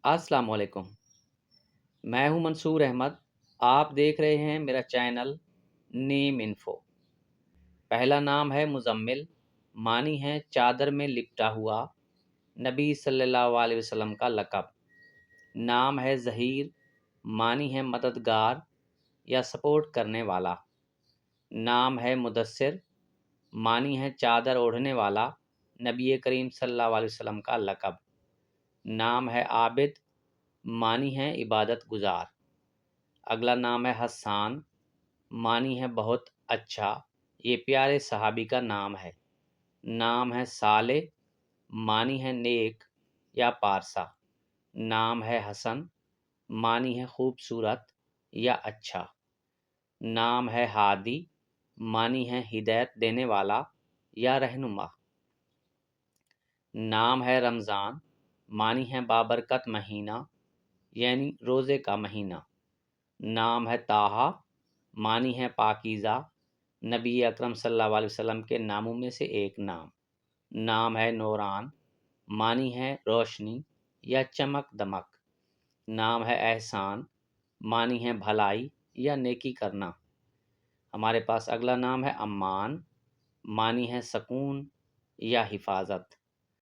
السلام علیکم، میں ہوں منصور احمد۔ آپ دیکھ رہے ہیں میرا چینل نیم انفو۔ پہلا نام ہے مزمل، معنی ہے چادر میں لپٹا ہوا، نبی صلی اللہ علیہ وسلم کا لقب۔ نام ہے ظہیر، معنی ہے مددگار یا سپورٹ کرنے والا۔ نام ہے مدثر، معنی ہے چادر اوڑھنے والا، نبی کریم صلی اللہ علیہ وسلم کا لقب۔ نام ہے عابد، معنی ہے عبادت گزار۔ اگلا نام ہے حسان، معنی ہے بہت اچھا، یہ پیارے صحابی کا نام ہے۔ نام ہے صالح، معنی ہے نیک یا پارسا۔ نام ہے حسن، معنی ہے خوبصورت یا اچھا۔ نام ہے ہادی، معنی ہے ہدایت دینے والا یا رہنما۔ نام ہے رمضان، معنی ہے بابرکت مہینہ یعنی روزے کا مہینہ۔ نام ہے طٰہٰ، معنی ہے پاکیزہ، نبی اکرم صلی اللہ علیہ وسلم کے ناموں میں سے ایک نام۔ نام ہے نوران، معنی ہے روشنی یا چمک دمک۔ نام ہے احسان، معنی ہے بھلائی یا نیکی کرنا۔ ہمارے پاس اگلا نام ہے امان، معنی ہے سکون یا حفاظت۔